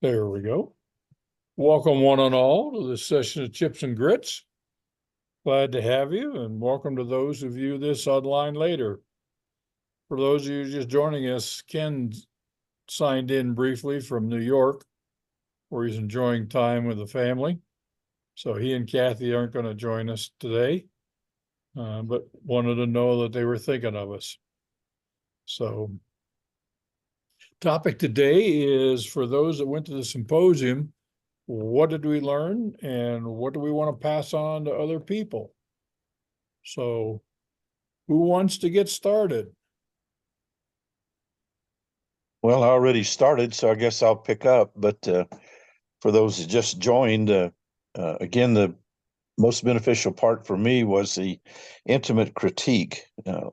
There we go. Welcome one and all to this session of Chips and Grits. Glad to have you, and welcome to those who view this online later. For those of you just joining us, Ken signed in briefly from New York, where he's enjoying time with the family. So he and Kathy aren't going to join us today, but wanted to know that they were thinking of us. So topic today is for those that went to the symposium, what did we learn and what do we want to pass on to other people? So who wants to get started? Well, I already started, so I guess I'll pick up. But for those that just joined, again, the most beneficial part for me was the intimate critique.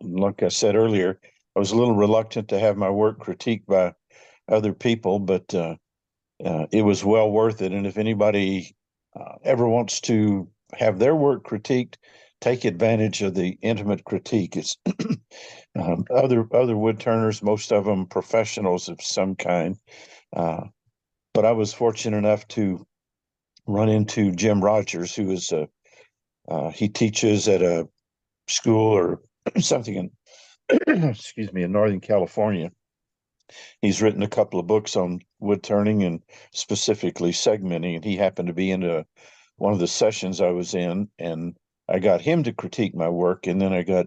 Like I said earlier, I was a little reluctant to have my work critiqued by other people, but it was well worth it. And if anybody ever wants to have their work critiqued, take advantage of the intimate critique. It's other woodturners, most of them professionals of some kind. But I was fortunate enough to run into Jim Rogers, who is he teaches at a school or something in excuse me, in Northern California. He's written a couple of books on wood turning and specifically segmenting, and he happened to be in one of the sessions I was in, and I got him to critique my work, and then I got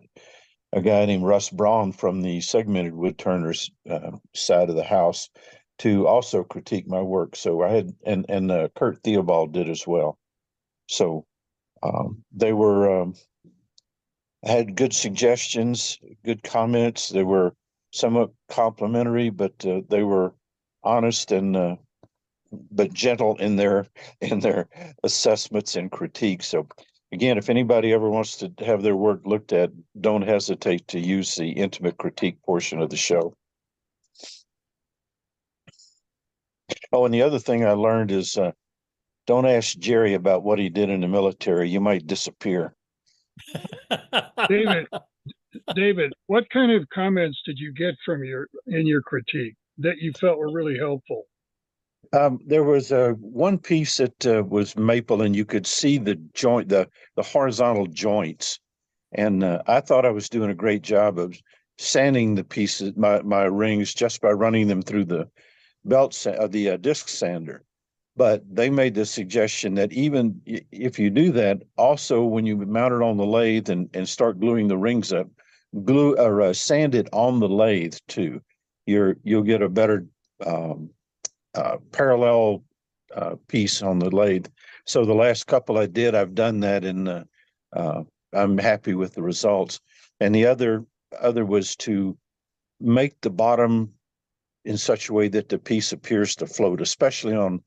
a guy named Russ Braun from the segmented Woodturners side of the house to also critique my work. So I had, and Kurt Theobald did as well. So they were had good suggestions, good comments. They were somewhat complimentary, but they were honest and but gentle in their assessments and critiques. So again, if anybody ever wants to have their work looked at, don't hesitate to use the intimate critique portion of the show. Oh, and the other thing I learned is don't ask Jerry about what he did in the military. You might disappear. David, what kind of comments did you get from in your critique that you felt were really helpful? There was one piece that was maple, and you could see the joint, the horizontal joints. And I thought I was doing a great job of sanding the pieces, my rings, just by running them through the the disc sander. But they made the suggestion that even if you do that, also when you mount it on the lathe and start gluing the rings up, glue or sand it on the lathe too. You'll get a better parallel piece on the lathe. So the last couple I did, I've done that, and I'm happy with the results. And the other was to make the bottom in such a way that the piece appears to float, especially on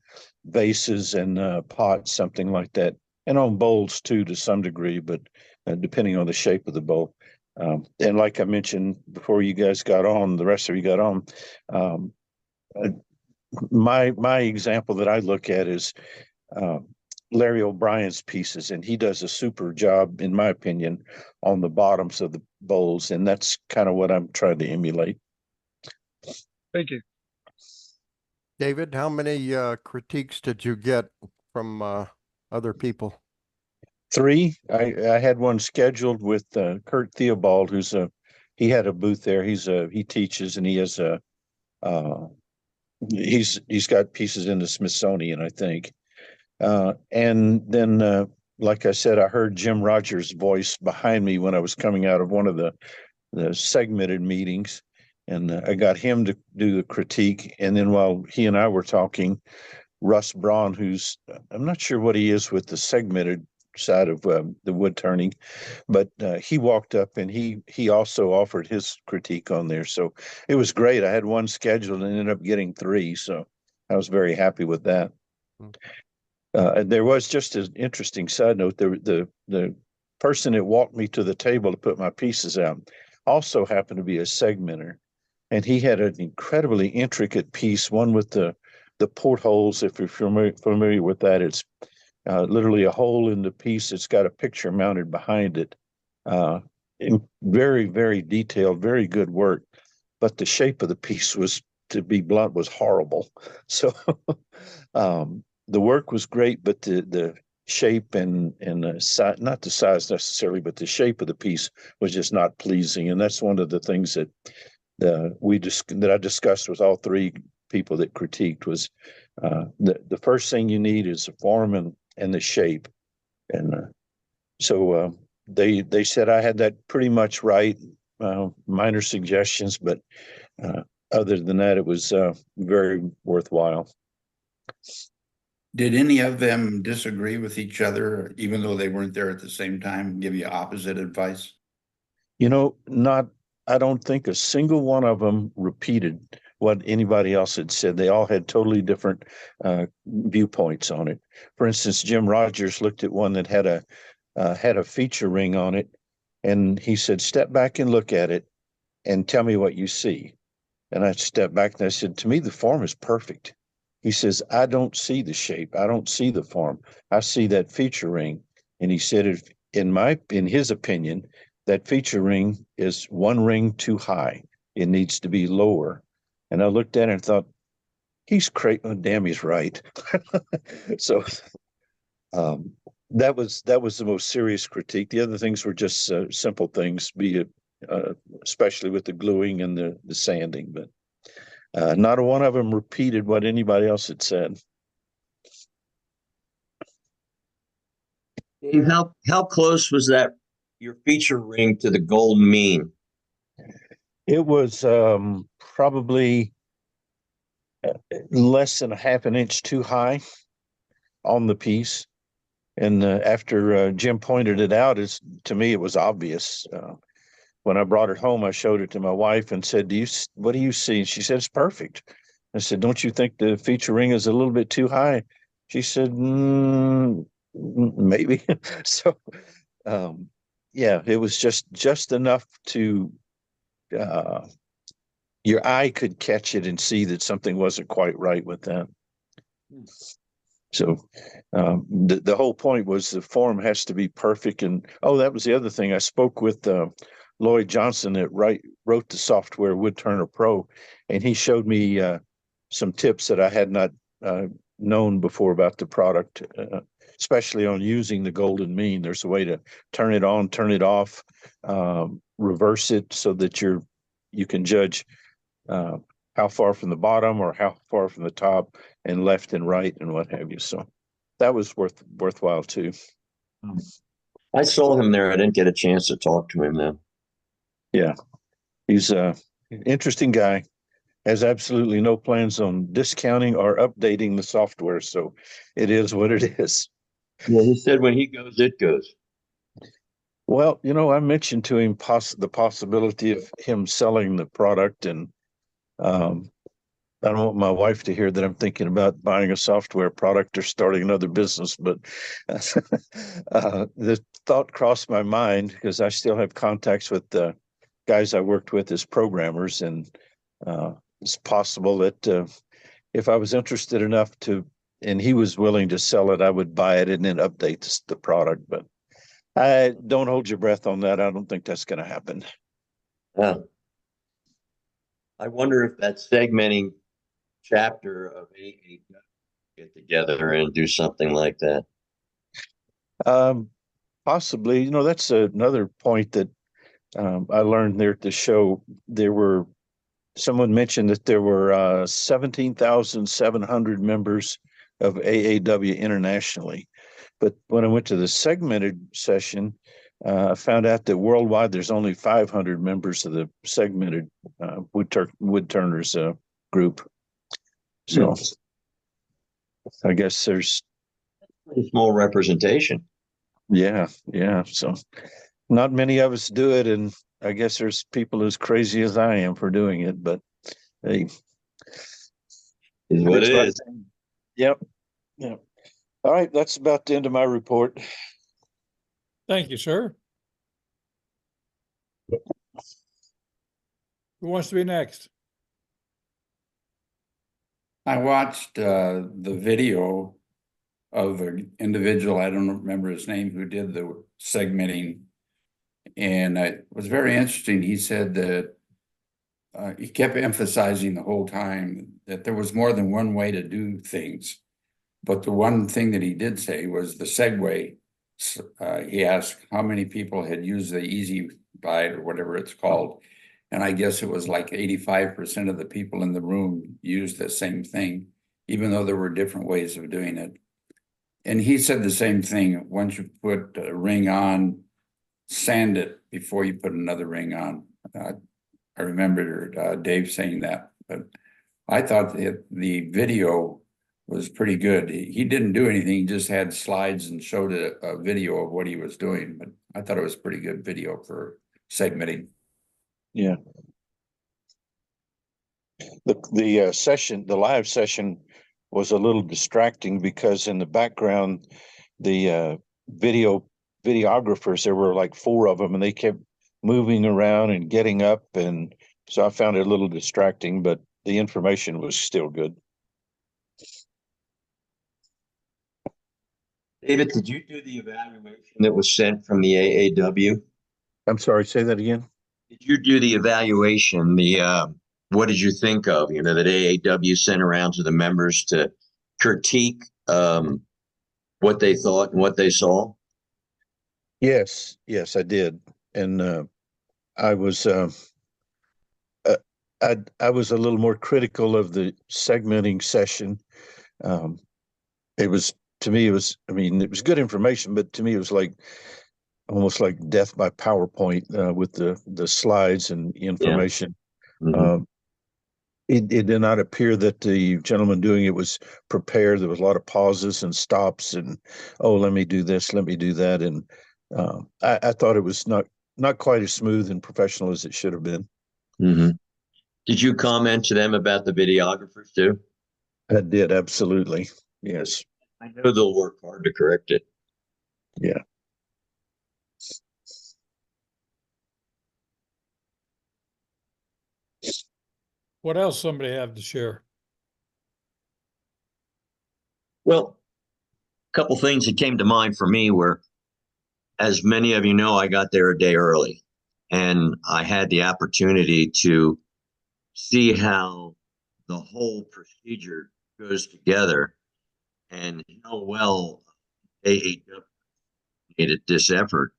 vases and pots, something like that, and on bowls too, to some degree, but depending on the shape of the bowl. And like I mentioned before you guys got on, the rest of you got on, my example that I look at is Larry O'Brien's pieces, and he does a super job, in my opinion, on the bottoms of the bowls, and that's kind of what I'm trying to emulate. Thank you. David, how many critiques did you get from other people? 3. I had one scheduled with Kurt Theobald, he had a booth there. He teaches, and he has he's got pieces in the Smithsonian, I think. And then, like I said, I heard Jim Rogers' voice behind me when I was coming out of one of the segmented meetings, and I got him to do the critique. And then while he and I were talking, Russ Braun, I'm not sure what he is with the segmented side of the wood turning, but he walked up and he also offered his critique on there. So it was great. I had one scheduled and ended up getting 3. So I was very happy with that. And there was just an interesting side note. The person that walked me to the table to put my pieces out also happened to be a segmenter, and he had an incredibly intricate piece, one with the portholes. If you're familiar with that, it's literally a hole in the piece. It's got a picture mounted behind it. Very, very detailed, very good work. But the shape of the piece was to be blunt, was horrible. So the work was great, but the shape and the size, not the size necessarily, but the shape of the piece was just not pleasing. And that's one of the things that that I discussed with all three people that critiqued was the first thing you need is the form and the shape. And so they said I had that pretty much right. Minor suggestions, but other than that, it was very worthwhile. Did any of them disagree with each other, even though they weren't there at the same time, give you opposite advice? You know, I don't think a single one of them repeated what anybody else had said. They all had totally different viewpoints on it. For instance, Jim Rogers looked at one that had a feature ring on it, and he said, "Step back and look at it and tell me what you see." And I stepped back and I said, "To me, the form is perfect." He says, "I don't see the shape. I don't see the form. I see that feature ring." And he said, in his opinion, that feature ring is one ring too high. It needs to be lower. And I looked at it and thought, he's crazy. Oh, damn, he's right. So that was the most serious critique. The other things were just simple things, be it especially with the gluing and the sanding, but not a one of them repeated what anybody else had said. Dave, how close was that your feature ring to the golden mean? It was probably less than a half an inch too high on the piece. And after Jim pointed it out, to me it was obvious. When I brought it home, I showed it to my wife and said, what do you see? And she said, "It's perfect." I said, "Don't you think the feature ring is a little bit too high?" She said, "Maybe." So, yeah, it was just enough to your eye could catch it and see that something wasn't quite right with that. So the whole point was the form has to be perfect. And that was the other thing. I spoke with Lloyd Johnson that wrote the software Woodturner Pro, and he showed me some tips that I had not known before about the product, especially on using the golden mean. There's a way to turn it on, turn it off, reverse it so that you can judge how far from the bottom or how far from the top, and left and right and what have you. So that was worthwhile too. I saw him there. I didn't get a chance to talk to him then. Yeah, he's an interesting guy. Has absolutely no plans on discounting or updating the software. So it is what it is. Yeah, he said when he goes, it goes. Well, I mentioned to him the possibility of him selling the product, and I don't want my wife to hear that I'm thinking about buying a software product or starting another business, but the thought crossed my mind because I still have contacts with the guys I worked with as programmers, and it's possible that if I was interested enough and he was willing to sell it, I would buy it and then update the product. But I don't hold your breath on that. I don't think that's going to happen. Yeah. I wonder if that segmenting chapter of AAW get together and do something like that. Possibly, that's another point that I learned there at the show. Someone mentioned that there were 17,700 members of AAW internationally. But when I went to the segmented session, I found out that worldwide there's only 500 members of the segmented Woodturners group. So I guess there's Pretty small representation. Yeah. So not many of us do it, and I guess there's people as crazy as I am for doing it, but hey. Is what it is. Yep. All right, that's about the end of my report. Thank you, sir. Who wants to be next? I watched the video of an individual, I don't remember his name, who did the segmenting. And it was very interesting. He said that he kept emphasizing the whole time that there was more than one way to do things. But the one thing that he did say was the Segway. He asked how many people had used the Easy Ride or whatever it's called. And I guess it was like 85% of the people in the room used the same thing, even though there were different ways of doing it. And he said the same thing. Once you put a ring on, sand it before you put another ring on. I remember Dave saying that, but I thought the video was pretty good. He didn't do anything, he just had slides and showed a video of what he was doing, but I thought it was pretty good video for segmenting. Yeah. The session, the live session was a little distracting because in the background, the videographers, there were like 4 of them, and they kept moving around and getting up, and so I found it a little distracting, but the information was still good. David, did you do the evaluation that was sent from the AAW? I'm sorry, say that again. Did you do the evaluation? What did you think of, that AAW sent around to the members to critique what they thought and what they saw? Yes, I did, and I was I was a little more critical of the segmenting session. It was, to me, it was, I mean, it was good information, but to me, it was like almost like death by PowerPoint with the slides and information. Mm-hmm. It did not appear that the gentleman doing it was prepared. There was a lot of pauses and stops, and let me do this, let me do that, and I thought it was not quite as smooth and professional as it should have been. Mm-hmm. Did you comment to them about the videographers too? I did, absolutely. Yes. I know they'll work hard to correct it. Yeah. What else somebody have to share? Well, a couple things that came to mind for me were, as many of you know, I got there a day early, and I had the opportunity to see how the whole procedure goes together and how well AAW made this effort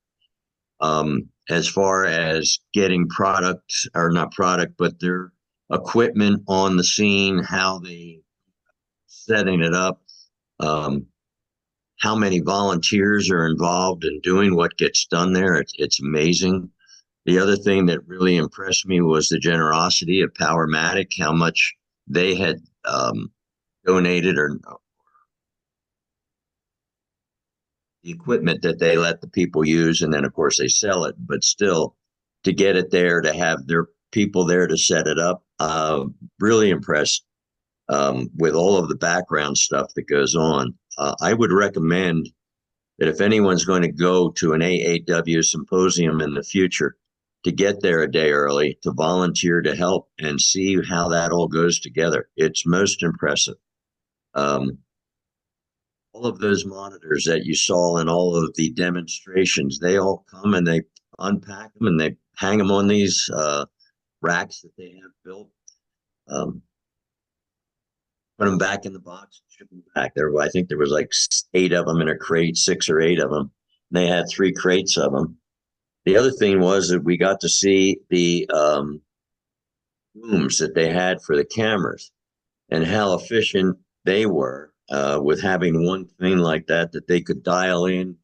as far as getting product, or not product, but their equipment on the scene, how they setting it up, how many volunteers are involved in doing what gets done there. It's amazing. The other thing that really impressed me was the generosity of Powermatic, how much they had donated, or the equipment that they let the people use, and then of course they sell it, but still to get it there, to have their people there to set it up, really impressed with all of the background stuff that goes on. I would recommend that if anyone's going to go to an AAW symposium in the future, to get there a day early, to volunteer to help and see how that all goes together. It's most impressive. All of those monitors that you saw in all of the demonstrations, they all come and they unpack them and they hang them on these racks that they have built. Put them back in the box, ship them back. I think there was like 8 of them in a crate, 6 or 8 of them. They had 3 crates of them. The other thing was that we got to see the rooms that they had for the cameras and how efficient they were with having one thing like that they could dial in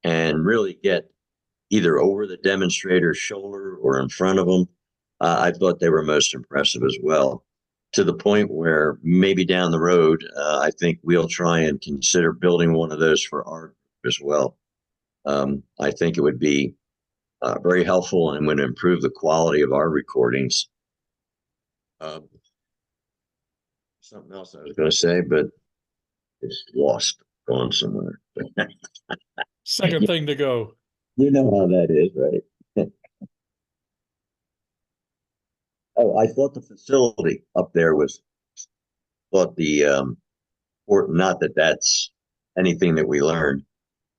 and really get either over the demonstrator's shoulder or in front of them. I thought they were most impressive as well, to the point where maybe down the road, I think we'll try and consider building one of those for our group as well. I think it would be very helpful and would improve the quality of our recordings. Something else I was going to say, but it's lost, gone somewhere. Second thing to go. You know how that is, right? Oh, I thought the facility up there was, thought or not that that's anything that we learned,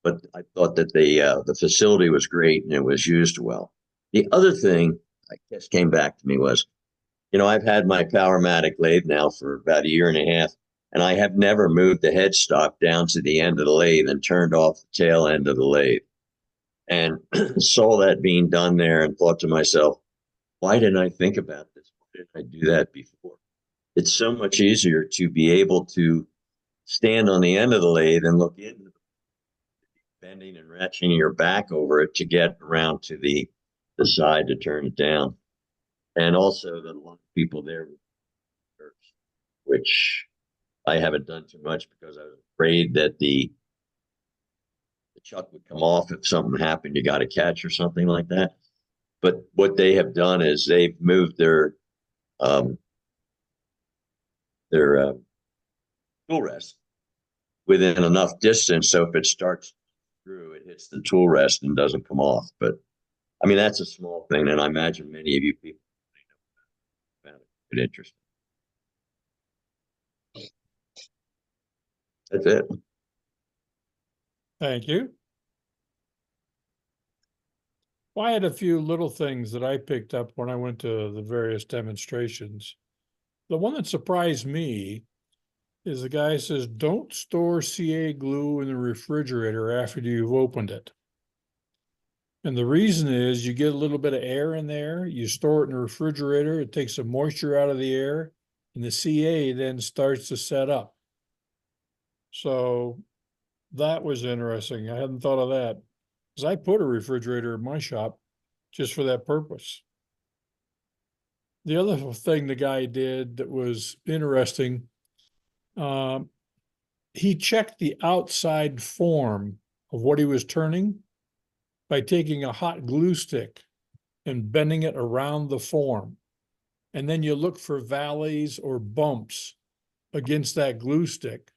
but I thought that the facility was great and it was used well. The other thing I guess came back to me was I've had my Powermatic lathe now for about a year and a half, and I have never moved the headstock down to the end of the lathe and turned off the tail end of the lathe. And saw that being done there and thought to myself, why didn't I think about this? Why didn't I do that before? It's so much easier to be able to stand on the end of the lathe and look into bending and ratcheting your back over it to get around to the side to turn it down. And also that a lot of people there, which I haven't done too much because I was afraid that the chuck would come off if something happened, you got to catch or something like that. But what they have done is they've moved their tool rest within enough distance, so if it starts through, it hits the tool rest and doesn't come off. But I mean, that's a small thing, and I imagine many of you people found it interesting. That's it. Thank you. Well, I had a few little things that I picked up when I went to the various demonstrations. The one that surprised me is the guy says, don't store CA glue in the refrigerator after you've opened it. And the reason is you get a little bit of air in there, you store it in the refrigerator, it takes the moisture out of the air, and the CA then starts to set up. So that was interesting. I hadn't thought of that, because I put a refrigerator in my shop just for that purpose. The other thing the guy did that was interesting, he checked the outside form of what he was turning by taking a hot glue stick and bending it around the form. And then you look for valleys or bumps against that glue stick,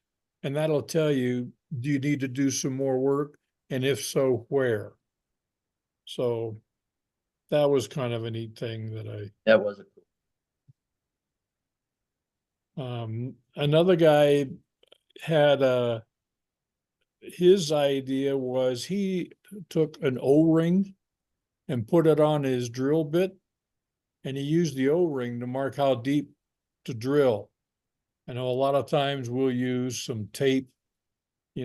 and that'll tell you, do you need to do some more work? And if so, where? So that was kind of a neat thing that That was a cool. another guy had his idea was he took an O-ring and put it on his drill bit, and he used the O-ring to mark how deep to drill. I know a lot of times we'll use some tape,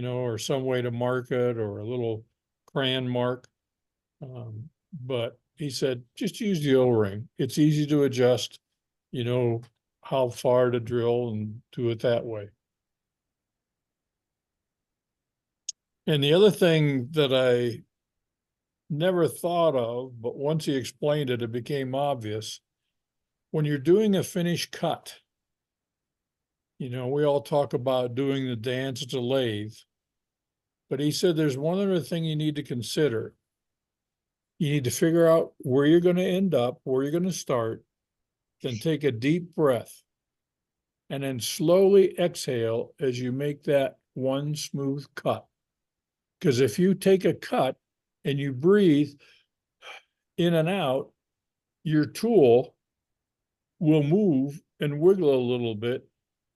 or some way to mark it, or a little crayon mark. But he said, just use the O-ring. It's easy to adjust, how far to drill, and do it that way. And the other thing that I never thought of, but once he explained it, it became obvious. When you're doing a finish cut, we all talk about doing the dance at the lathe, but he said there's one other thing you need to consider. You need to figure out where you're going to end up, where you're going to start, then take a deep breath, and then slowly exhale as you make that one smooth cut. Because if you take a cut and you breathe in and out, your tool will move and wiggle a little bit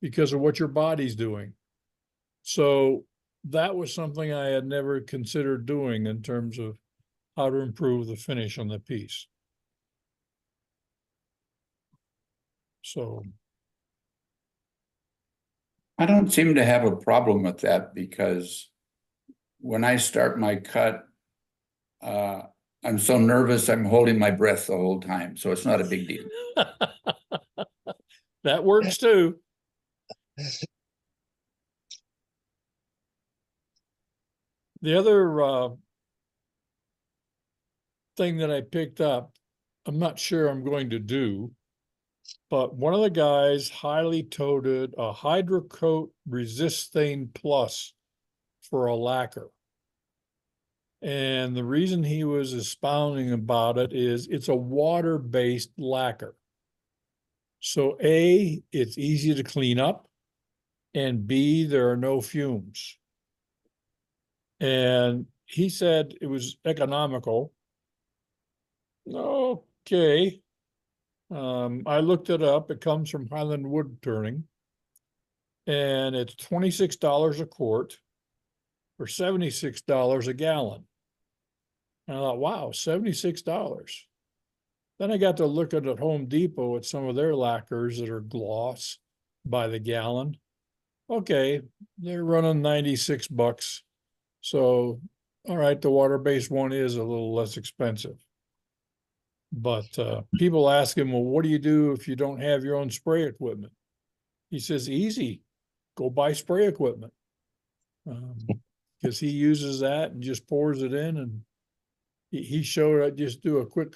because of what your body's doing. So that was something I had never considered doing in terms of how to improve the finish on the piece. So I don't seem to have a problem with that, because when I start my cut, I'm so nervous, I'm holding my breath the whole time. So it's not a big deal. that works too. The other thing that I picked up, I'm not sure I'm going to do, but one of the guys highly touted a Hydrocoat Resist Stain Plus for a lacquer. And the reason he was expounding about it is it's a water-based lacquer. So A, it's easy to clean up, and B, there are no fumes. And he said it was economical. Okay. I looked it up. It comes from Highland Wood Turning, and it's $26 a quart for $76 a gallon. And I thought, wow, $76. Then I got to look at Home Depot at some of their lacquers that are gloss by the gallon. Okay, they're running $96. So, all right, the water-based one is a little less expensive. But people ask him, well, what do you do if you don't have your own spray equipment? He says, easy, go buy spray equipment. Because he uses that and just pours it in, and he showed I just do a quick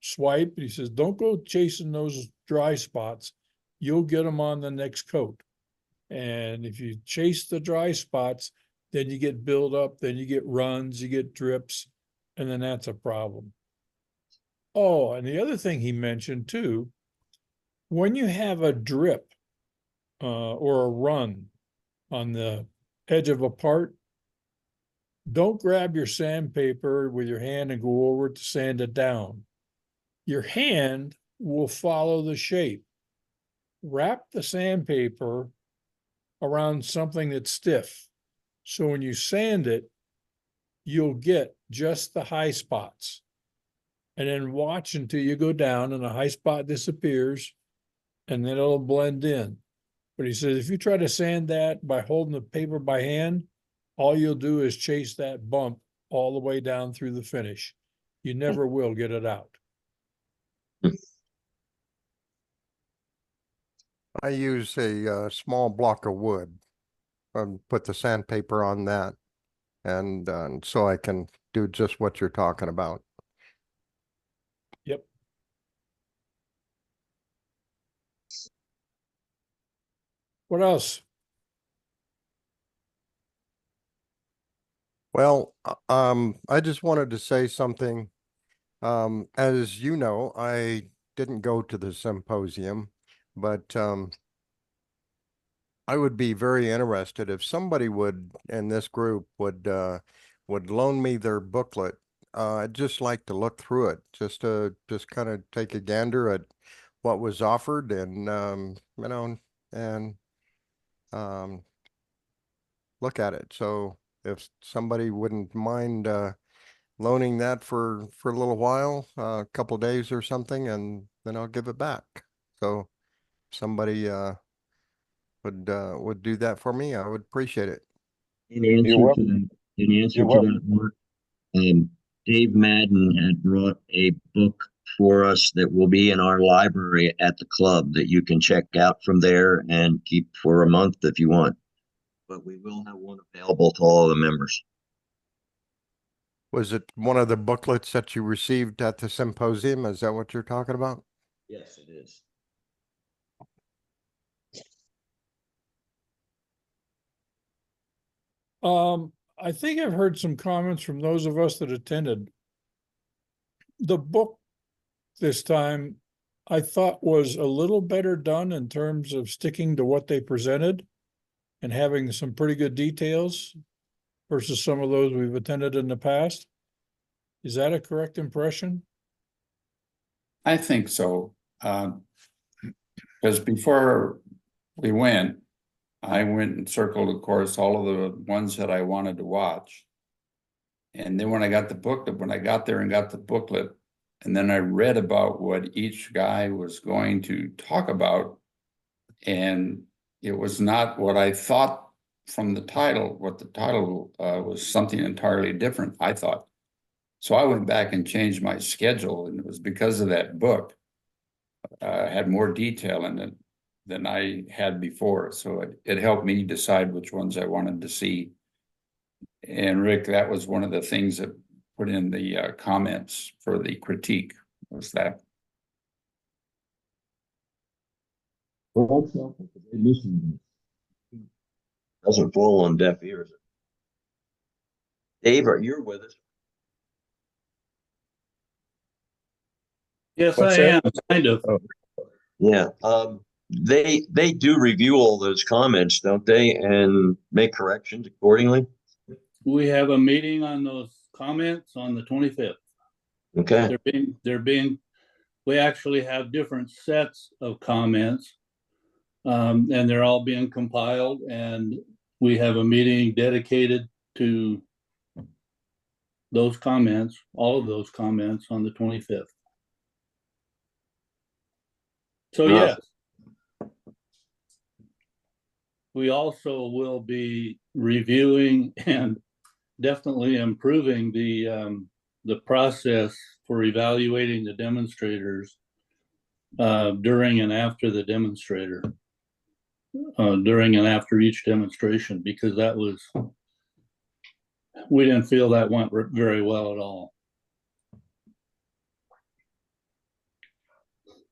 swipe. He says, don't go chasing those dry spots. You'll get them on the next coat. And if you chase the dry spots, then you get buildup, then you get runs, you get drips, and then that's a problem. Oh, and the other thing he mentioned too, when you have a drip or a run on the edge of a part, don't grab your sandpaper with your hand and go over it to sand it down. Your hand will follow the shape. Wrap the sandpaper around something that's stiff. So when you sand it, you'll get just the high spots. And then watch until you go down and the high spot disappears, and then it'll blend in. But he says, if you try to sand that by holding the paper by hand, all you'll do is chase that bump all the way down through the finish. You never will get it out. I use a small block of wood and put the sandpaper on that. And so I can do just what you're talking about. Yep. What else? Well, I just wanted to say something. As you know, I didn't go to the symposium, but I would be very interested if somebody would, in this group, would loan me their booklet. I'd just like to look through it, just kind of take a gander at what was offered, and and look at it. So if somebody wouldn't mind loaning that for a little while, a couple days or something, and then I'll give it back. So somebody would do that for me, I would appreciate it. In answer You're to welcome. that, in answer You're to welcome. that, Mark, Dave Madden had brought a book for us that will be in our library at the club that you can check out from there and keep for a month if you want. But we will have one available to all the members. Was it one of the booklets that you received at the symposium? Is that what you're talking about? Yes, it is. I think I've heard some comments from those of us that attended. The book this time, I thought was a little better done in terms of sticking to what they presented and having some pretty good details versus some of those we've attended in the past. Is that a correct impression? I think so. Because before we went, I went and circled, of course, all of the ones that I wanted to watch. And then when I got there and got the booklet, and then I read about what each guy was going to talk about, and it was not what I thought from the title. What the title was something entirely different, I thought. So I went back and changed my schedule, and it was because of that book. Had more detail in it than I had before. So it helped me decide which ones I wanted to see. And Rick, that was one of the things that put in the comments for the critique, was that. Well, that's helpful because they listen. Doesn't fall on deaf ears. Dave, you're with us. Yes, What's I am, that? kind of. Yeah. They do review all those comments, don't they, and make corrections accordingly? We have a meeting on those comments on the 25th. Okay. We actually have different sets of comments, and they're all being compiled, and we have a meeting dedicated to those comments, all of those comments on the 25th. So Uh-huh. yes. We also will be reviewing and definitely improving the process for evaluating the demonstrators during and after the demonstrator, during and after each demonstration, because we didn't feel that went very well at all.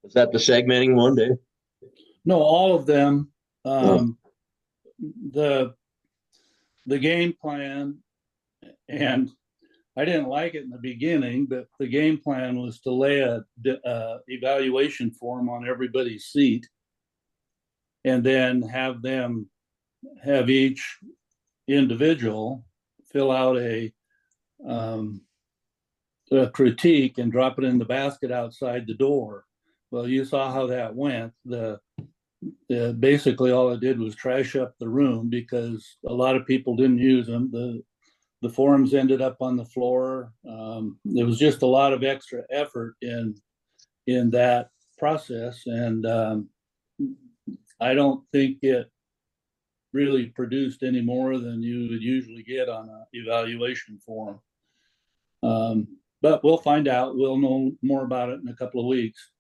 Is that the segmenting one, Dave? No, all of them. Oh. The game plan, and I didn't like it in the beginning, but the game plan was to lay a evaluation form on everybody's seat, and then have each individual fill out a critique and drop it in the basket outside the door. Well, you saw how that went. Basically all it did was trash up the room because a lot of people didn't use them. The forms ended up on the floor. There was just a lot of extra effort in that process, and I don't think it really produced any more than you would usually get on an evaluation form. But we'll find out. We'll know more about it in a couple of weeks.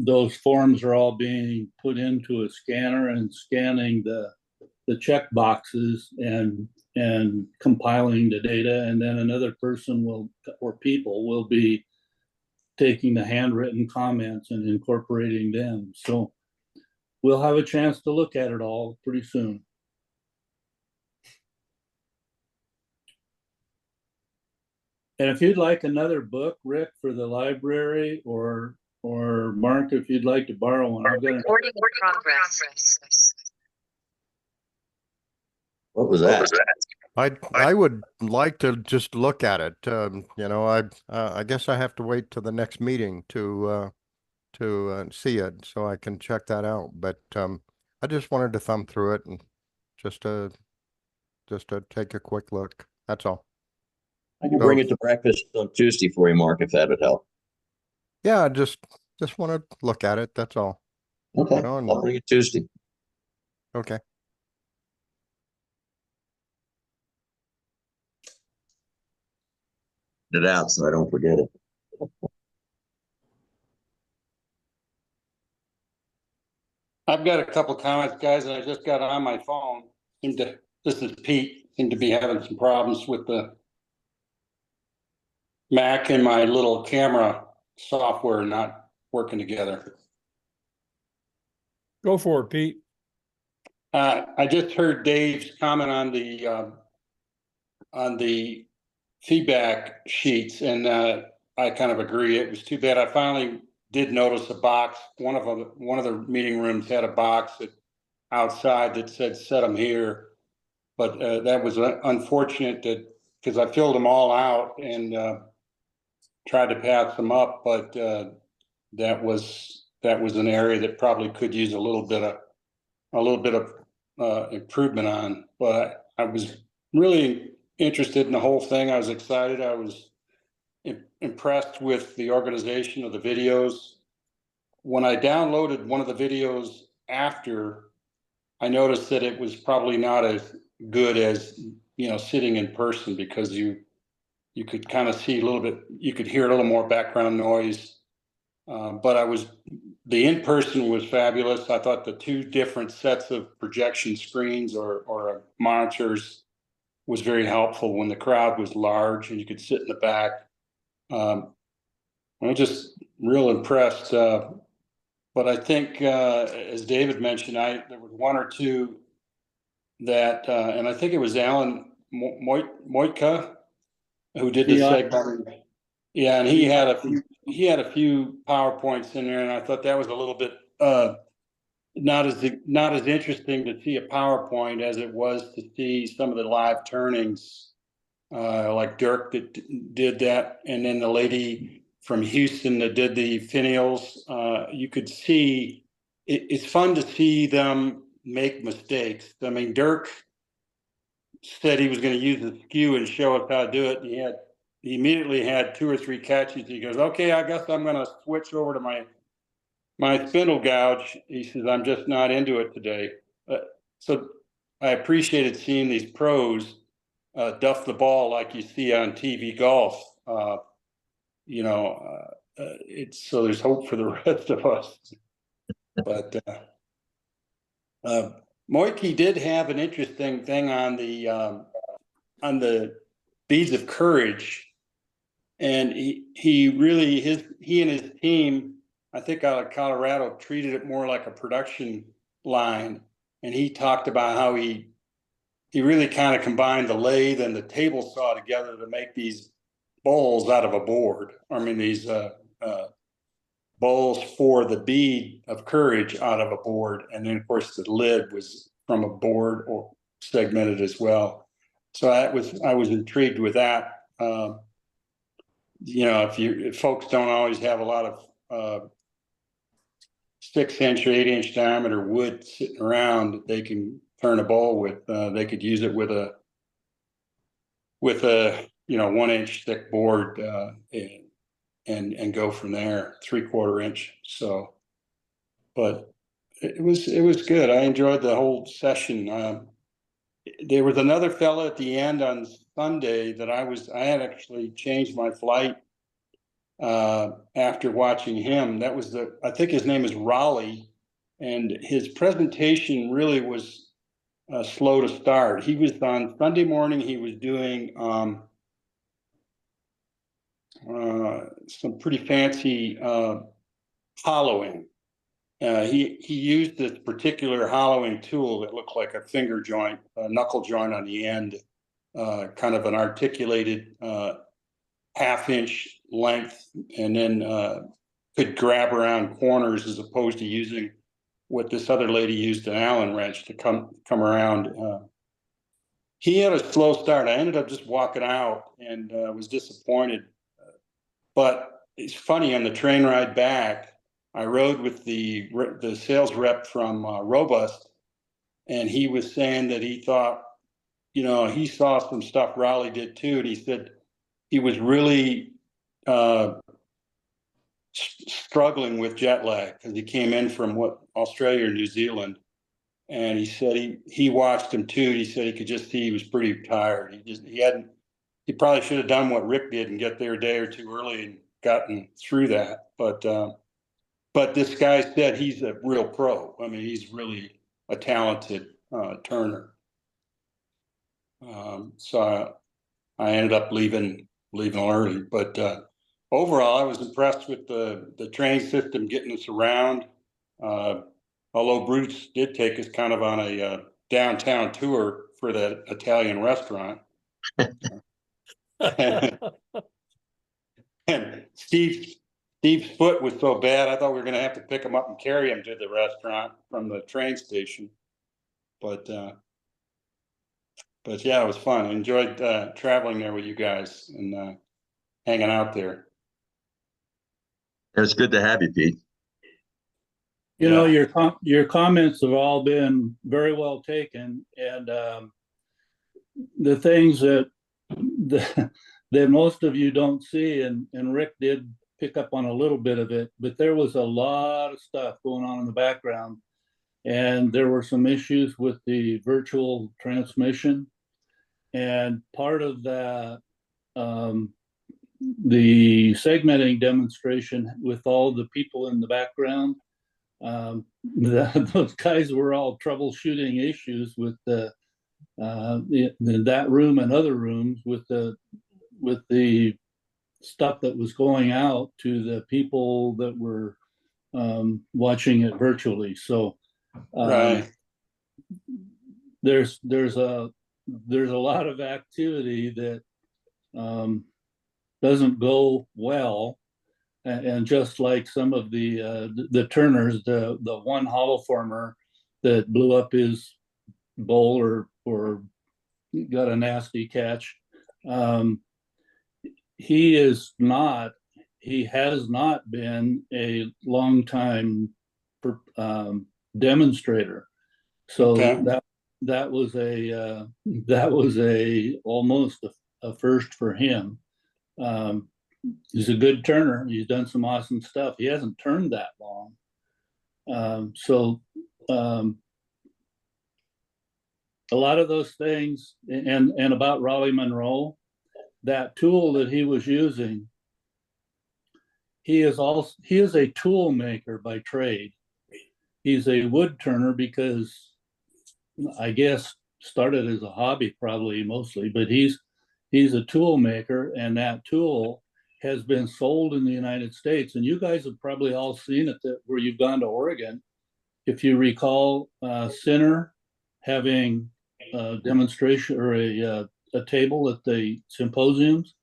Those forms are all being put into a scanner and scanning the check boxes and compiling the data, and then another person or people will be taking the handwritten comments and incorporating them. So we'll have a chance to look at it all pretty soon. And if you'd like another book, Rick, for the library, or Mark, if you'd like to borrow one, I've got Recording in progress. What was that? I would like to just look at it. I guess I have to wait till the next meeting to see it so I can check that out. But I just wanted to thumb through it and just to take a quick look. That's all. I can bring it to breakfast on Tuesday for you, Mark, if that would help. Yeah, I just want to look at it. That's all. Okay, You know, and- I'll bring it Tuesday. Okay. It out so I don't forget it. I've got a couple of comments, guys, and I just got on my phone. This is Pete. Seem to be having some problems with the Mac and my little camera software not working together. Go for it, Pete. I just heard Dave's comment on the feedback sheets, and I kind of agree. It was too bad. I finally did notice a box. One of the meeting rooms had a box outside that said "set them here," but that was unfortunate because I filled them all out and tried to pass them up, but that was an area that probably could use a little bit of improvement on. But I was really interested in the whole thing. I was excited. I was impressed with the organization of the videos. When I downloaded one of the videos after, I noticed that it was probably not as good as, sitting in person, because you could kind of see a little bit, you could hear a little more background noise. But the in-person was fabulous. I thought the two different sets of projection screens or monitors was very helpful when the crowd was large and you could sit in the back. I was just real impressed. But I think, as David mentioned, there was one or two that, and I think it was Alan Moitka who did the segment. Yeah, and he had a few PowerPoints in there, and I thought that was a little bit not as interesting to see a PowerPoint as it was to see some of the live turnings, like Dirk that did that, and then the lady from Houston that did the finials. You could see it's fun to see them make mistakes. I mean, Dirk said he was going to use the skew and show us how to do it, and he had he immediately had 2 or 3 catches. He goes, okay, I guess I'm going to switch over to my spindle gouge. He says, I'm just not into it today. So I appreciated seeing these pros duff the ball like you see on TV golf. It's so there's hope for the rest of us. But Moike did have an interesting thing on the beads of courage, and he and his team, I think out of Colorado, treated it more like a production line, and he talked about how he really kind of combined the lathe and the table saw together to make these bowls out of a board. I mean, these bowls for the bead of courage out of a board, and then of course the lid was from a board or segmented as well. So I was intrigued with that. If folks don't always have a lot of 6-inch or 8-inch diameter wood sitting around, they can turn a bowl with. They could use it with a 1-inch thick board and go from there, 3/4 inch. So, but it was good. I enjoyed the whole session. There was another fella at the end on Sunday that I had actually changed my flight after watching him. That was I think his name is Raleigh, and his presentation really was slow to start. He was on Sunday morning. He was doing some pretty fancy hollowing. He used this particular hollowing tool that looked like a finger joint, a knuckle joint on the end, kind of an articulated 1/2-inch length, and then could grab around corners as opposed to using what this other lady used, an Allen wrench, to come around. He had a slow start. I ended up just walking out and was disappointed. But it's funny, on the train ride back, I rode with the sales rep from Robust, and he was saying that he thought, he saw some stuff Raleigh did too, and he said he was really struggling with jet lag because he came in from Australia or New Zealand, and he said he watched him too. And he said he could just see he was pretty tired. He probably should have done what Rick did and get there a day or two early and gotten through that. But this guy said he's a real pro. I mean, he's really a talented turner. So I ended up leaving early. But overall, I was impressed with the train system getting us around. Although Bruce did take us kind of on a downtown tour for that Italian restaurant. And Steve's foot was so bad, I thought we were going to have to pick him up and carry him to the restaurant from the train station. But yeah, it was fun. I enjoyed traveling there with you guys and hanging out there. It's good to have you, Pete. Your comments have all been very well taken, and the things that most of you don't see, and Rick did pick up on a little bit of it, but there was a lot of stuff going on in the background, and there were some issues with the virtual transmission, and part of that, the segmenting demonstration with all the people in the background, those guys were all troubleshooting issues with that room and other rooms with the stuff that was going out to the people that were watching it virtually. So Right. there's a lot of activity that doesn't go well. And just like some of the turners, the one hollow former that blew up his bowl or got a nasty catch, he has not been a long time demonstrator. So Okay. that was almost a first for him. He's a good turner. He's done some awesome stuff. He hasn't turned that long. A lot of those things, and about Raleigh Monroe, that tool that he was using, he is a tool maker by trade. He's a wood turner because I guess started as a hobby probably mostly, but he's a tool maker, and that tool has been sold in the United States. And you guys have probably all seen it where you've gone to Oregon. If you recall, Sinner having a demonstration or a table at the symposiums.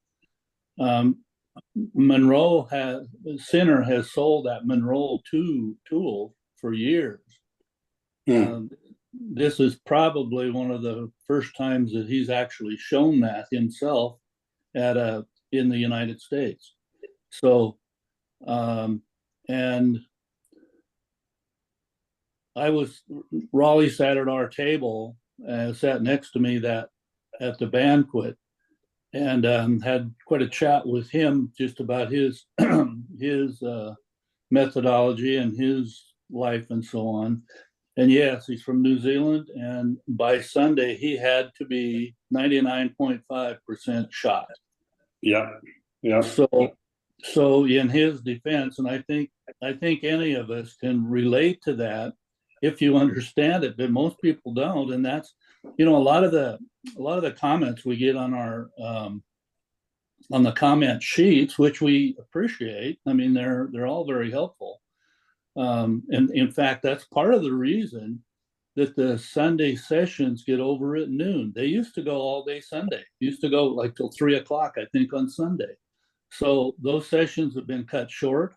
Sinner has sold that Monroe 2 tool for years. This is probably one of the first times that he's actually shown that himself in the United States. So, and Raleigh sat at our table, sat next to me at the banquet, and had quite a chat with him just about his methodology and his life and so on. And yes, he's from New Zealand, and by Sunday he had to be 99.5% shot. Yeah. So in his defense, and I think any of us can relate to that if you understand it, but most people don't. And that's, a lot of the comments we get on our on the comment sheets, which we appreciate. I mean, they're all very helpful. And in fact, that's part of the reason that the Sunday sessions get over at noon. They used to go all day Sunday. Used to go like till 3 o'clock, I think, on Sunday. So those sessions have been cut short.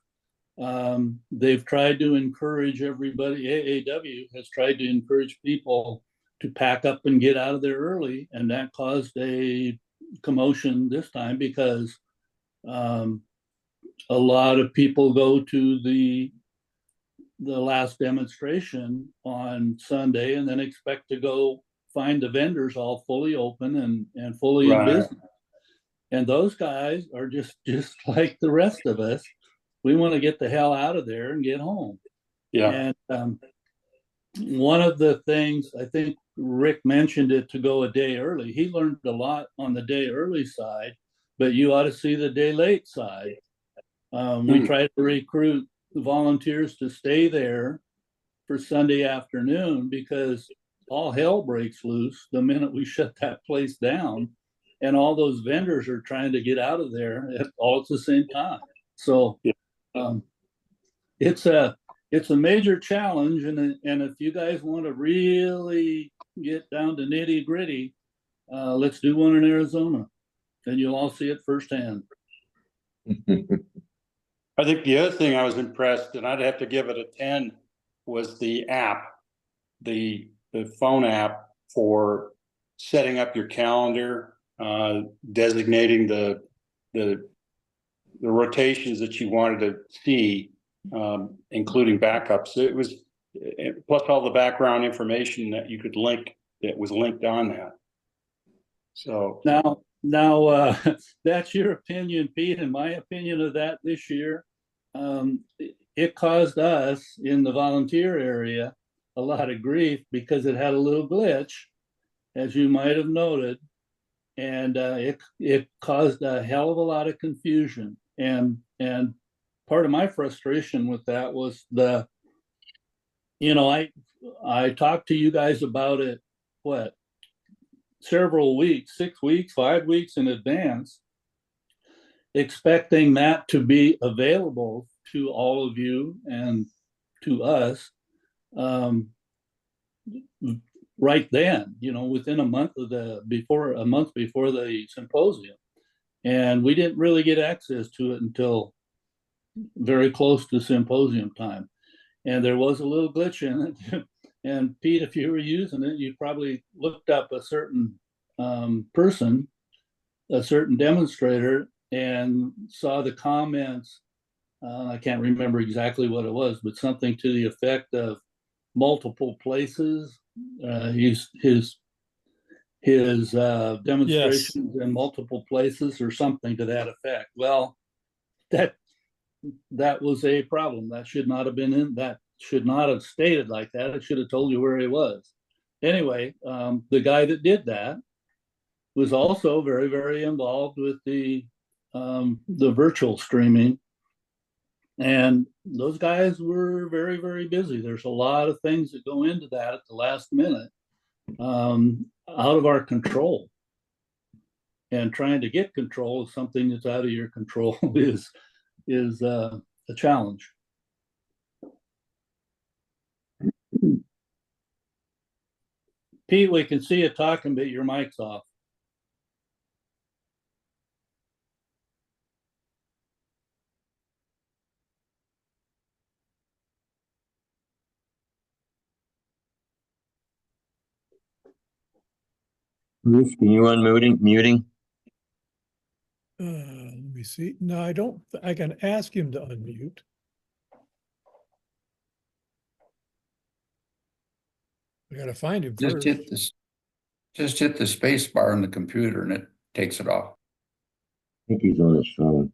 They've tried to encourage everybody. AAW has tried to encourage people to pack up and get out of there early, and that caused a commotion this time because a lot of people go to the last demonstration on Sunday and then expect to go find the vendors all fully open and fully in business. And those guys are just like the rest of us. We want to get the hell out of there and get home. Yeah. And one of the things, I think Rick mentioned it, to go a day early. He learned a lot on the day early side, but you ought to see the day late side. We try to recruit volunteers to stay there for Sunday afternoon because all hell breaks loose the minute we shut that place down, and all those vendors are trying to get out of there all at the same time. So it's a major challenge, and if you guys want to really get down to nitty gritty, let's do one in Arizona, and you'll all see it firsthand. I think the other thing I was impressed, and I'd have to give it a 10, was the app, the phone app for setting up your calendar, designating the rotations that you wanted to see, including backups. It was plus all the background information that you could link that was linked on that. So now that's your opinion, Pete. And my opinion of that this year, it caused us in the volunteer area a lot of grief because it had a little glitch, as you might have noted, and it caused a hell of a lot of confusion. And part of my frustration with that was I talked to you guys about it, several weeks, 6 weeks, 5 weeks in advance, expecting that to be available to all of you and to us right then, within a month before the symposium. And we didn't really get access to it until very close to symposium time. And there was a little glitch in it. And Pete, if you were using it, you probably looked up a certain person, a certain demonstrator, and saw the comments. I can't remember exactly what it was, but something to the effect of multiple places. his demonstrations in multiple places or something to that effect. Well, that was a problem. That should not have been in, that should not have stated like that. It should have told you where he was. Anyway, the guy that did that was also very, very involved with the virtual streaming. And those guys were very, very busy. There's a lot of things that go into that at the last minute, out of our control. And trying to get control of something that's out of your control is a challenge. Pete, we can see you talking, but your mic's off. Bruce, can you muting? Let me see. No, I don't, I can ask him to unmute. I gotta find him Just first. hit this, just hit the space bar on the computer and it takes it off. I think he's on his phone.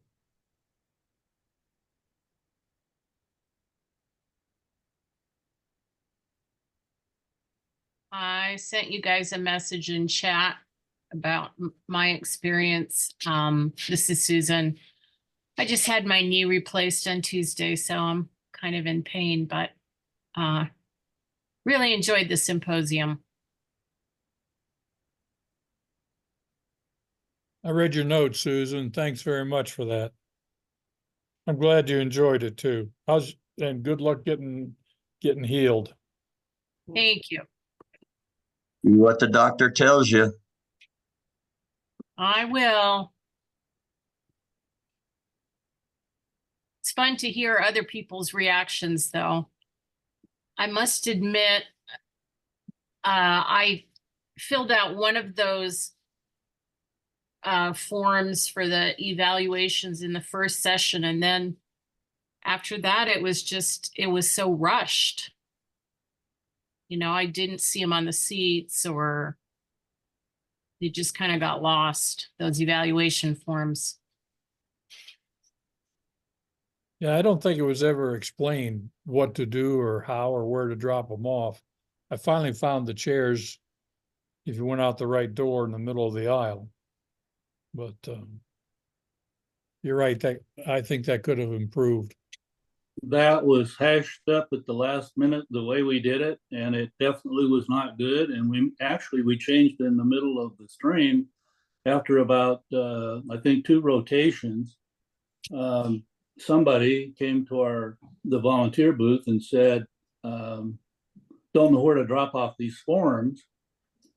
I sent you guys a message in chat about my experience. This is Susan. I just had my knee replaced on Tuesday, so I'm kind of in pain, but really enjoyed the symposium. I read your notes, Susan. Thanks very much for that. I'm glad you enjoyed it too. And good luck getting healed. Thank you. Do what the doctor tells you. I will. It's fun to hear other people's reactions, though. I must admit, I filled out one of those forms for the evaluations in the first session, and then after that, it was so rushed. You know, I didn't see them on the seats, or they just kind of got lost, those evaluation forms. Yeah, I don't think it was ever explained what to do or how or where to drop them off. I finally found the chairs if you went out the right door in the middle of the aisle. But you're right, I think that could have improved. That was hashed up at the last minute, the way we did it, and it definitely was not good. And we changed in the middle of the stream after about, I think, 2 rotations. Somebody came to the volunteer booth and said, don't know where to drop off these forms.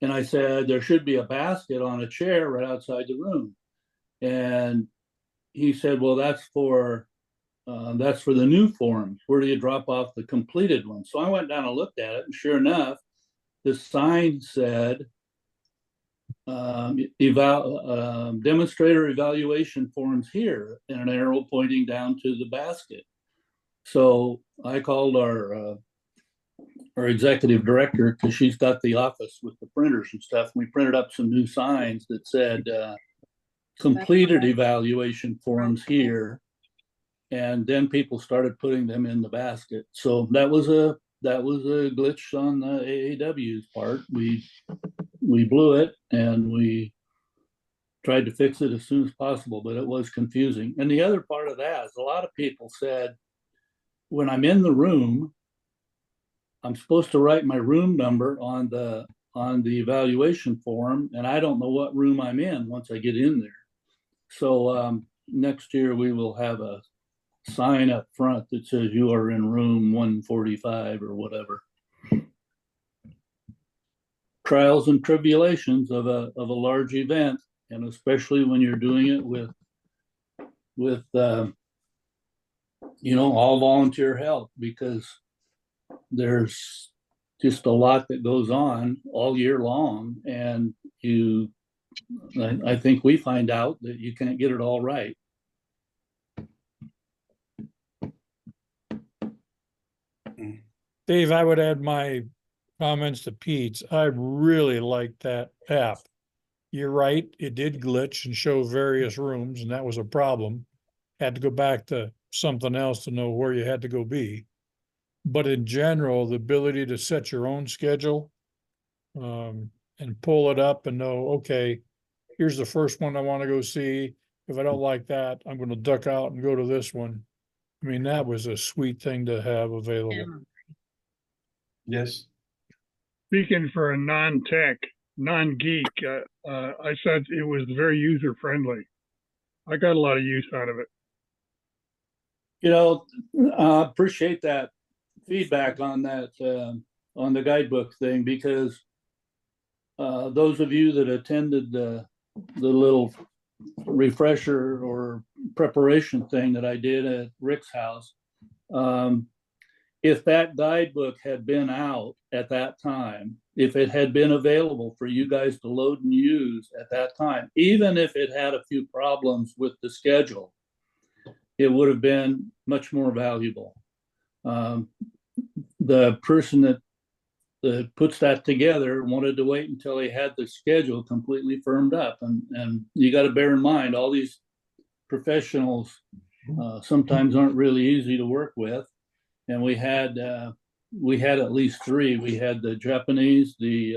And I said, there should be a basket on a chair right outside the room. And he said, well, that's for the new forms. Where do you drop off the completed ones? So I went down and looked at it, and sure enough, the sign said, demonstrator evaluation forms here, and an arrow pointing down to the basket. So I called our executive director, because she's got the office with the printers and stuff. We printed up some new signs that said completed evaluation forms here. And then people started putting them in the basket. So that was a glitch on the AAW's part. We blew it, and we tried to fix it as soon as possible, but it was confusing. And the other part of that is a lot of people said, when I'm in the room, I'm supposed to write my room number on the evaluation form, and I don't know what room I'm in once I get in there. So next year we will have a sign up front that says you are in room 145 or whatever. Trials and tribulations of a large event, and especially when you're doing it with all volunteer help, because there's just a lot that goes on all year long, and I think we find out that you can't get it all right. Dave, I would add my comments to Pete's, I really liked that app. You're right, it did glitch and show various rooms, and that was a problem. Had to go back to something else to know where you had to go be. But in general, the ability to set your own schedule and pull it up and know, okay, here's the first one I want to go see. If I don't like that, I'm going to duck out and go to this one. I mean, that was a sweet thing to have available. Yes. Speaking for a non-tech, non-geek, I thought it was very user-friendly. I got a lot of use out of it. You know, appreciate that feedback on that, on the guidebook thing, because those of you that attended the little refresher or preparation thing that I did at Rick's house, if that guidebook had been out at that time, if it had been available for you guys to load and use at that time, even if it had a few problems with the schedule, it would have been much more valuable. The person that puts that together wanted to wait until he had the schedule completely firmed up. And you got to bear in mind, all these professionals sometimes aren't really easy to work with. And we had at least three. We had the Japanese, the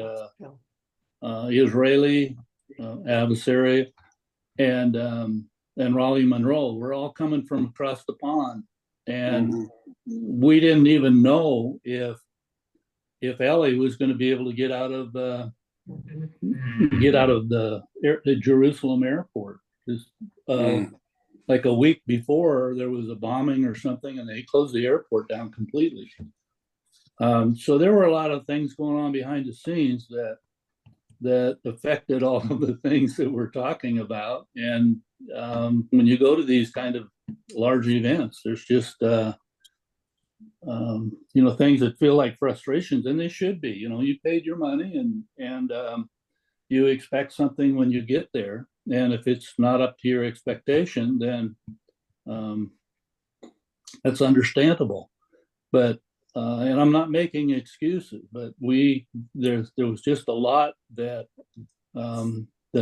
Israeli adversary, and Raleigh Monroe. We're all coming from across the pond, and we didn't even know if Ellie was going to be able to get out of the Jerusalem airport. Like a week before, there was a bombing or something, and they closed the airport down completely. So there were a lot of things going on behind the scenes that affected all of the things that we're talking about. And when you go to these kind of large events, there's just things that feel like frustrations, and they should be. You paid your money, and you expect something when you get there, and if it's not up to your expectation, then that's understandable. But and I'm not making excuses, but there was just a lot that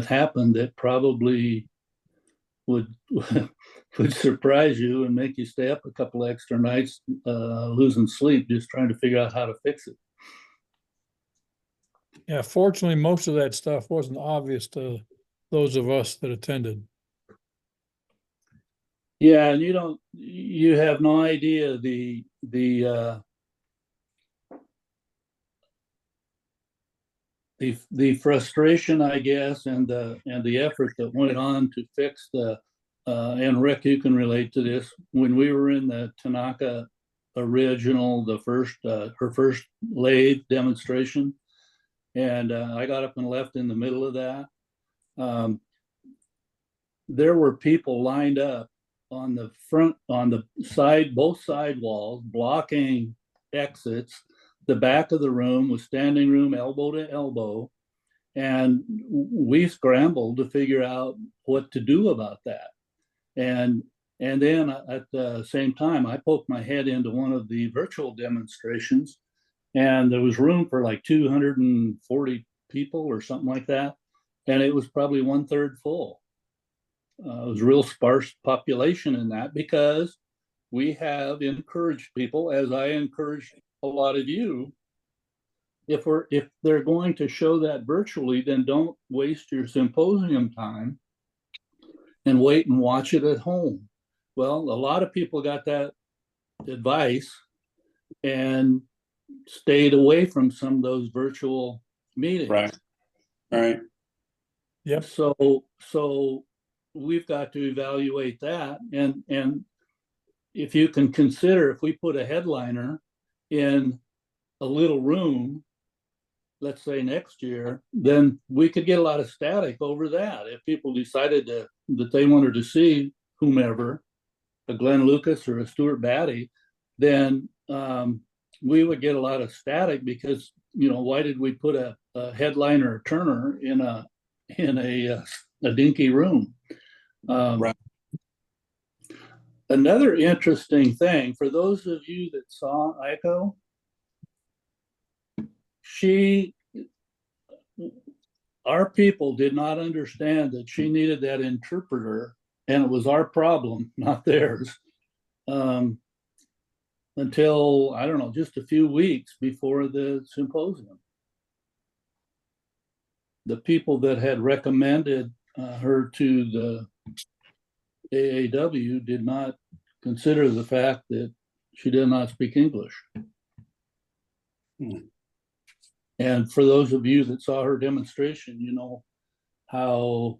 happened that probably would surprise you and make you stay up a couple extra nights, losing sleep, just trying to figure out how to fix it. Yeah, fortunately, most of that stuff wasn't obvious to those of us that attended. Yeah, and you have no idea the frustration, I guess, and the effort that went on to fix and Rick, you can relate to this. When we were in the Tanaka original, her first lathe demonstration, and I got up and left in the middle of that. There were people lined up on the side, both side walls, blocking exits. The back of the room was standing room, elbow to elbow, and we scrambled to figure out what to do about that. And then at the same time, I poked my head into one of the virtual demonstrations, and there was room for like 240 people or something like that, and it was probably 1/3 full. It was a real sparse population in that, because we have encouraged people, as I encourage a lot of you, if they're going to show that virtually, then don't waste your symposium time and wait and watch it at home. Well, a lot of people got that advice and stayed away from some of those virtual meetings. Right. Yep. So we've got to evaluate that. And if you can consider, if we put a headliner in a little room, let's say next year, then we could get a lot of static over that. If people decided that they wanted to see whomever, a Glenn Lucas or a Stuart Batty, then we would get a lot of static, because why did we put a headliner Turner in a dinky room? Right. Another interesting thing for those of you that saw Aiko, our people did not understand that she needed that interpreter, and it was our problem, not theirs. Until, I don't know, just a few weeks before the symposium. The people that had recommended her to the AAW did not consider the fact that she did not speak English. And for those of you that saw her demonstration, you know how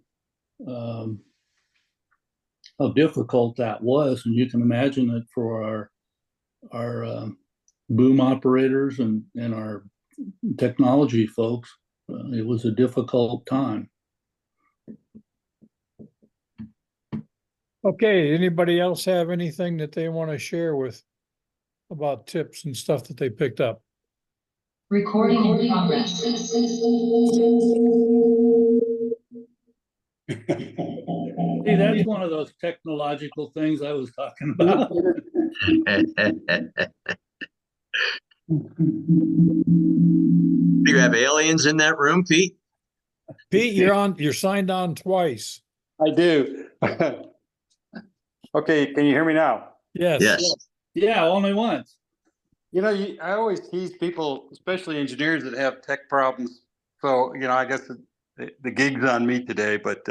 difficult that was, and you can imagine it for our boom operators and our technology folks. It was a difficult time. Okay, anybody else have anything that they want to share with about tips and stuff that they picked up? Recording in progress. See, that's one of those technological things I was talking about. You have aliens in that room, Pete? Pete, you're signed on twice. I do. Okay, can you hear me now? Yes. Yes. Yeah, only once. You know, I always tease people, especially engineers that have tech problems. So, you know, I guess the gig's on me today. But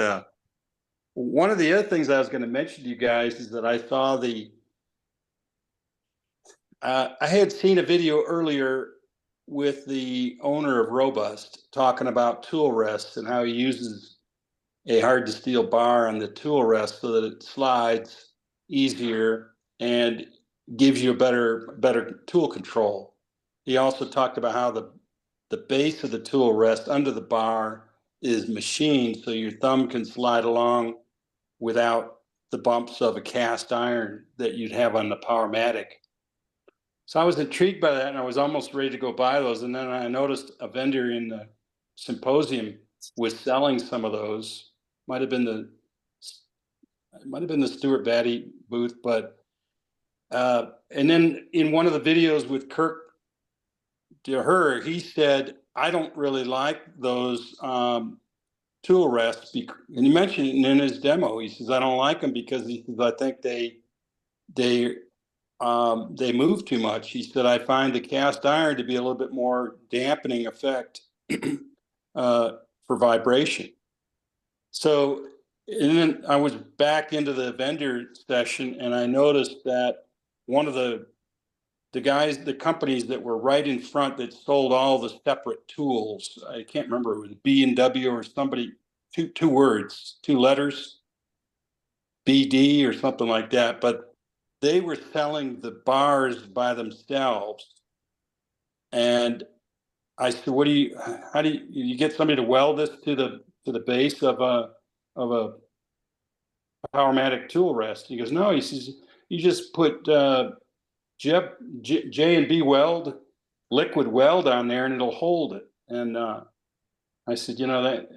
one of the other things I was going to mention to you guys is that I saw I had seen a video earlier with the owner of Robust talking about tool rests and how he uses a hard to steel bar on the tool rest so that it slides easier and gives you a better tool control. He also talked about how the base of the tool rest under the bar is machined so your thumb can slide along without the bumps of a cast iron that you'd have on the Powermatic. So I was intrigued by that, and I was almost ready to go buy those. And then I noticed a vendor in the symposium was selling some of those. Might have been the Stuart Batty booth, but and then in one of the videos with Kirk DeHer, he said, "I don't really like those tool rests," and he mentioned it in his demo. He says, "I don't like them because," he says, "I think they move too much." He said, "I find the cast iron to be a little bit more dampening effect for vibration." So, and then I was back into the vendor session, and I noticed that one of the companies that were right in front that sold all the separate tools, I can't remember, it was B&W or somebody, two words, two letters, BD or something like that, but they were selling the bars by themselves. And I said, how do you get somebody to weld this to the base of a Powermatic tool rest? He goes, "No," he says, "you just put J and B weld, liquid weld on there, and it'll hold it." And I said, "You know, that,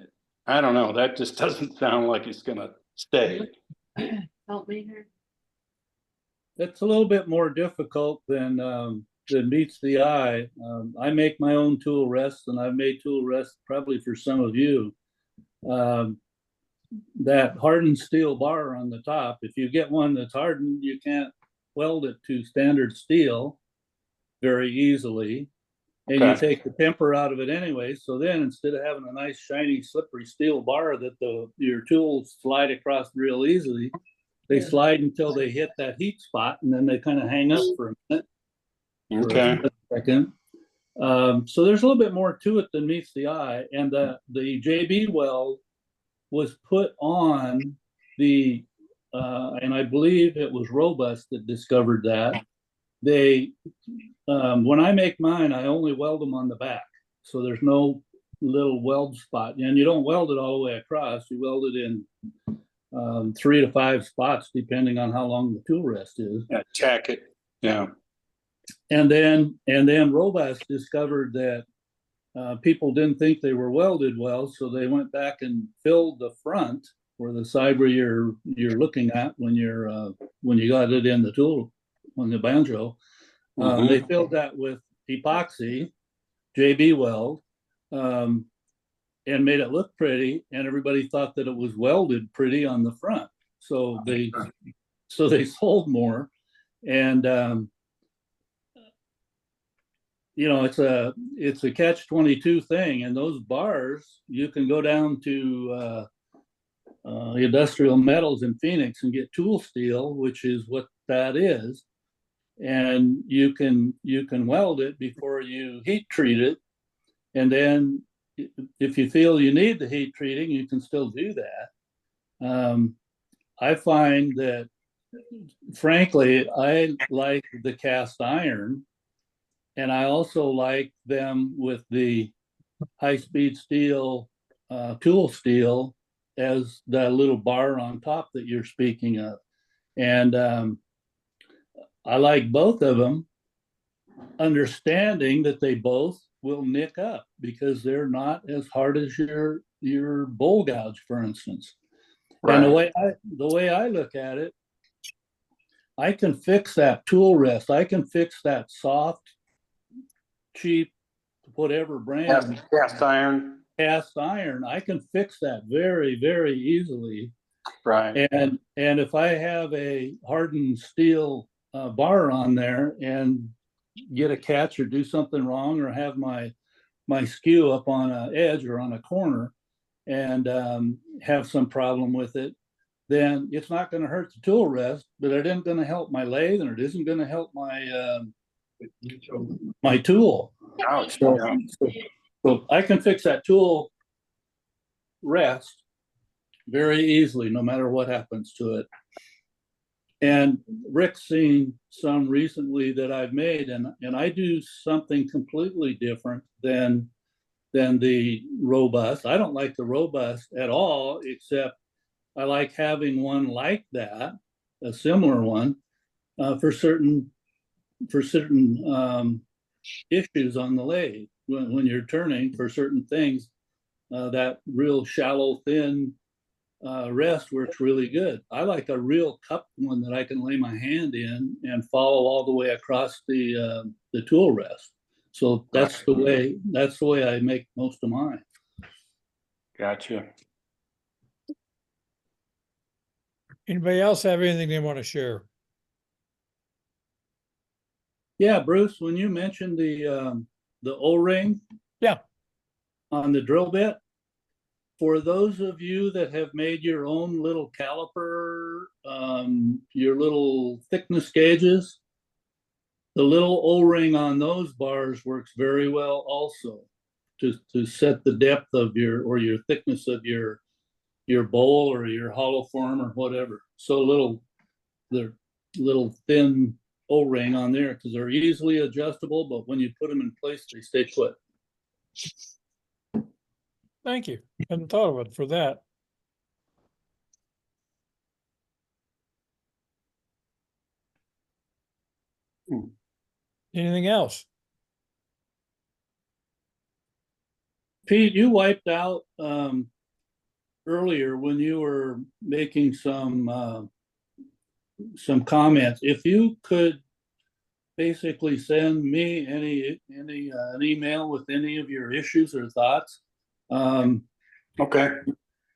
I don't know, that just doesn't sound like it's gonna stay." Help me here. It's a little bit more difficult than meets the eye. I make my own tool rests, and I've made tool rests probably for some of you. That hardened steel bar on the top, if you get one that's hardened, you can't weld it to standard steel very easily. And you take the temper out of it anyway. So then instead of having a nice, shiny, slippery steel bar that your tools slide across real easily, they slide until they hit that heat spot, and then they kind of hang up for a minute. Okay. For a second. So there's a little bit more to it than meets the eye. And the JB weld was put on the, and I believe it was Robust that discovered that. When I make mine, I only weld them on the back. So there's no little weld spot. And you don't weld it all the way across. You weld it in 3 to 5 spots, depending on how long the tool rest is. Yeah, tack it. Yeah. And then Robust discovered that people didn't think they were welded well, so they went back and filled the front, or the side where you're looking at when you got it in the tool on the banjo. They filled that with epoxy, JB weld, and made it look pretty, and everybody thought that it was welded pretty on the front. So they sold more, and it's a catch-22 thing. And those bars, you can go down to industrial metals in Phoenix and get tool steel, which is what that is, and you can weld it before you heat treat it, and then if you feel you need the heat treating, you can still do that. I find that, frankly, I like the cast iron, and I also like them with the high-speed steel, tool steel, as that little bar on top that you're speaking of. And I like both of them, understanding that they both will nick up because they're not as hard as your bowl gouge, for instance. Right. And the way I look at it, I can fix that tool rest. I can fix that soft, cheap, whatever brand Cast iron. cast iron. I can fix that very, very easily. Right. And if I have a hardened steel bar on there and get a catch or do something wrong, or have my skew up on an edge or on a corner and have some problem with it, then it's not going to hurt the tool rest, but it isn't going to help my lathe, and it isn't going to help my tool. Ouch. So I can fix that tool rest very easily, no matter what happens to it. And Rick's seen some recently that I've made, and I do something completely different than the robust. I don't like the robust at all, except I like having one like that, a similar one, for certain issues on the lathe. When you're turning for certain things, that real shallow, thin rest works really good. I like a real cupped one that I can lay my hand in and follow all the way across the tool rest. So that's the way I make most of mine. Gotcha. Anybody else have anything they want to share? Yeah, Bruce, when you mentioned the O-ring, Yeah, on the drill bit, for those of you that have made your own little caliper, your little thickness gauges, the little O-ring on those bars works very well also to set the depth of your thickness of your bowl or your hollow form or whatever. So the little thin O-ring on there, because they're easily adjustable, but when you put them in place, they stay put. thank you. Hadn't thought of it for that. Anything else? Pete, you wiped out earlier when you were making some comments. If you could basically send me an email with any of your issues or thoughts. Okay.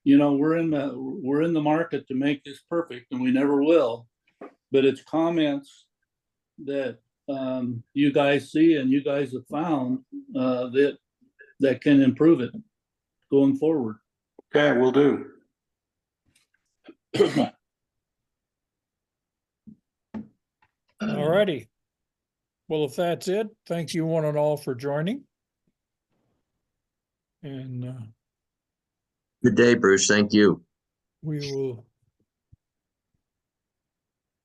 We're in the market to make this perfect, and we never will. But it's comments that you guys see and you guys have found that can improve it going forward. Okay, we'll do. All righty. Well, if that's it, thank you one and all for joining. And Good day, Bruce. Thank you. we will